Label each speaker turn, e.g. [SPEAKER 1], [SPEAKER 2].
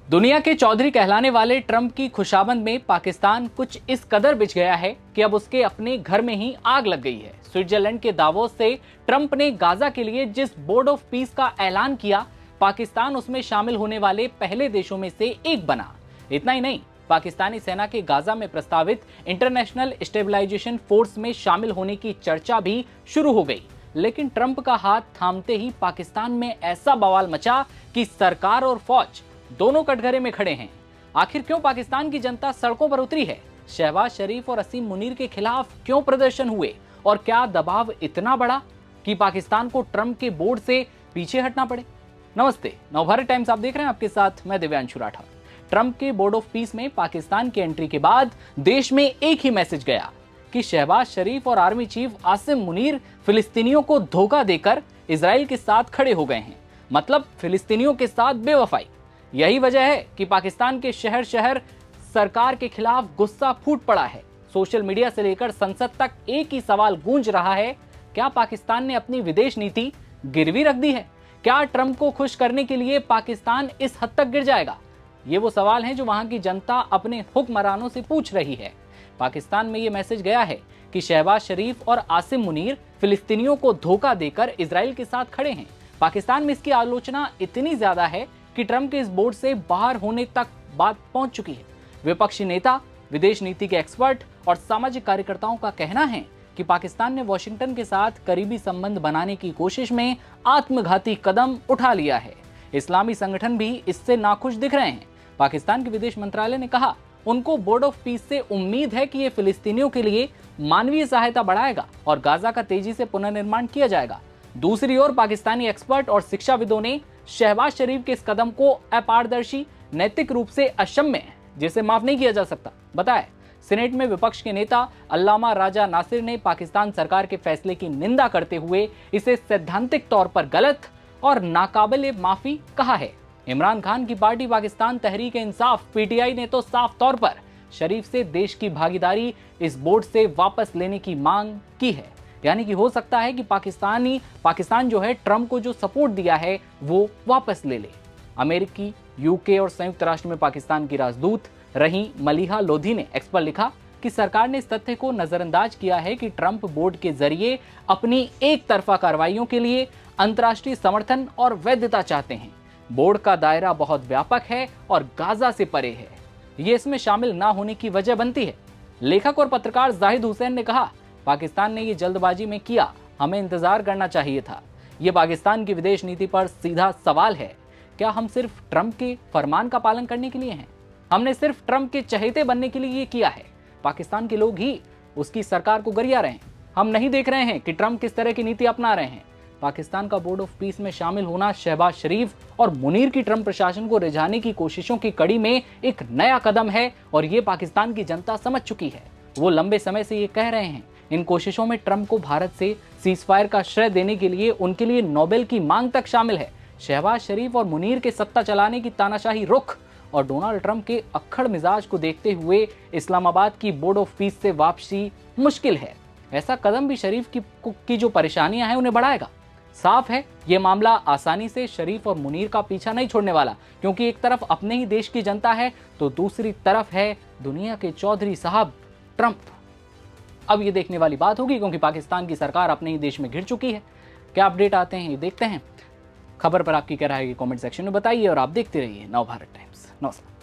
[SPEAKER 1] दुनिया के चौधरी कहलाने वाले ट्रंप की खुशामद में पाकिस्तान कुछ इस कदर बिछ गया है कि अब उसके अपने घर में ही आग लग गई है। स्विट्जरलैंड के दावोस से ट्रंप ने गाजा के लिए जिस बोर्ड ऑफ पीस का ऐलान किया, पाकिस्तान उसमें शामिल होने वाले पहले देशों में से एक बना। इतना ही नहीं, पाकिस्तानी सेना के गाजा में प्रस्तावित इंटरनेशनल स्टेबलाइजेशन फोर्स में शामिल होने की चर्चा भी शुरू हो गई। लेकिन ट्रंप का हाथ थामते ही पाकिस्तान में ऐसा बवाल मचा कि सरकार और फौज दोनों कटघरे में खड़े हैं। आखिर क्यों पाकिस्तान की जनता सड़कों पर उतरी है? शहबाज शरीफ और असीम मुनीर के खिलाफ क्यों प्रदर्शन हुए? और क्या दबाव इतना बड़ा कि पाकिस्तान को ट्रंप के बोर्ड से पीछे हटना पड़े? नमस्ते, नवभारत टाइम्स आप देख रहे हैं, आपके साथ मैं दिव्यांशु राठौर। ट्रंप के बोर्ड ऑफ पीस में पाकिस्तान की एंट्री के बाद देश में एक ही मैसेज गया कि शहबाज शरीफ और आर्मी चीफ आसिम मुनीर फिलिस्तीनियों को धोखा देकर इजराइल के साथ खड़े हो गए हैं। मतलब फिलिस्तीनियों के साथ बेवफाई। यही वजह है कि पाकिस्तान के शहर शहर सरकार के खिलाफ गुस्सा फूट पड़ा है। सोशल मीडिया से लेकर संसद तक एक ही सवाल गूंज रहा है, क्या पाकिस्तान ने अपनी विदेश नीति गिरवी रख दी है? क्या ट्रंप को खुश करने के लिए पाकिस्तान इस हद तक गिर जाएगा? ये वो सवाल हैं जो वहां की जनता अपने हुक्मरानों से पूछ रही है। पाकिस्तान में ये मैसेज गया है कि शहबाज शरीफ और आसिम मुनीर फिलिस्तीनियों को धोखा देकर इजराइल के साथ खड़े हैं। पाकिस्तान में इसकी आलोचना इतनी ज्यादा है कि ट्रंप के इस बोर्ड से बाहर होने तक बात पहुंच चुकी है। विपक्षी नेता, विदेश नीति के एक्सपर्ट और सामाजिक कार्यकर्ताओं का कहना है कि पाकिस्तान ने वॉशिंगटन के साथ करीबी संबंध बनाने की कोशिश में आत्मघाती कदम उठा लिया है। इस्लामी संगठन भी इससे नाखुश दिख रहे हैं। पाकिस्तान के विदेश मंत्रालय ने कहा, उनको बोर्ड ऑफ पीस से उम्मीद है कि ये फिलिस्तीनियों के लिए मानवीय सहायता बढ़ाएगा और गाजा का तेजी से पुनर्निर्माण किया जाएगा। दूसरी ओर पाकिस्तानी एक्सपर्ट और शिक्षाविदों ने शहबाज शरीफ के इस कदम को अपारदर्शी, नैतिक रूप से अक्षम्य, जिसे माफ नहीं किया जा सकता, बताया। सीनेट में विपक्ष के नेता अल्लामा राजा नासिर ने पाकिस्तान सरकार के फैसले की निंदा करते हुए इसे सैद्धांतिक तौर पर गलत और नाकाबिले माफी कहा है। इमरान खान की पार्टी पाकिस्तान तहरीक इंसाफ पीटीआई ने तो साफ तौर पर शरीफ से देश की भागीदारी इस बोर्ड से वापस लेने की मांग की है। यानी कि हो सकता है कि पाकिस्तान जो है ट्रंप को जो सपोर्ट दिया है वो वापस ले ले। अमेरिकी, यूके और संयुक्त राष्ट्र में पाकिस्तान की राजदूत रही मलिहा लोधी ने एक्स पर लिखा कि सरकार ने इस तथ्य को नजरअंदाज किया है कि ट्रंप बोर्ड के जरिए अपनी एक तरफा कार्रवाइयों के लिए अंतर्राष्ट्रीय समर्थन और वैधता चाहते हैं। बोर्ड का दायरा बहुत व्यापक है और गाजा से परे है। ये इसमें शामिल ना होने की वजह बनती है। लेखक और पत्रकार जाहिद हुसैन ने कहा, पाकिस्तान ने ये जल्दबाजी में किया, हमें इंतजार करना चाहिए था। ये पाकिस्तान की विदेश नीति पर सीधा सवाल है। क्या हम सिर्फ ट्रंप के फरमान का पालन करने के लिए हैं? हमने सिर्फ ट्रंप के चहेते बनने के लिए ये किया है। पाकिस्तान के लोग ही उसकी सरकार को गरिया रहे हैं। हम नहीं देख रहे हैं कि ट्रंप किस तरह की नीति अपना रहे हैं। पाकिस्तान का बोर्ड ऑफ पीस में शामिल होना शहबाज शरीफ और मुनीर की ट्रंप प्रशासन को रिझाने की कोशिशों की कड़ी में एक नया कदम है और ये पाकिस्तान की जनता समझ चुकी है। वो लंबे समय से ये कह रहे हैं। इन कोशिशों में ट्रंप को भारत से सीजफायर का श्रेय देने के लिए उनके लिए नोबेल की मांग तक शामिल है। शहबाज शरीफ और मुनीर के सत्ता चलाने की तानाशाही रुख और डोनाल्ड ट्रंप के अक्खड़ मिजाज को देखते हुए इस्लामाबाद की बोर्ड ऑफ पीस से वापसी मुश्किल है। ऐसा कदम भी शरीफ की जो परेशानियां हैं उन्हें बढ़ाएगा। साफ है, ये मामला आसानी से शरीफ और मुनीर का पीछा नहीं छोड़ने वाला, क्योंकि एक तरफ अपने ही देश की जनता है तो दूसरी तरफ है दुनिया के चौधरी साहब ट्रंप। अब ये देखने वाली बात होगी, क्योंकि पाकिस्तान की सरकार अपने ही देश में घिर चुकी है। क्या अपडेट आते हैं ये देखते हैं। खबर पर आपकी क्या राय है कमेंट सेक्शन में बताइए और आप देखते रहिए नवभारत टाइम्स। नमस्कार।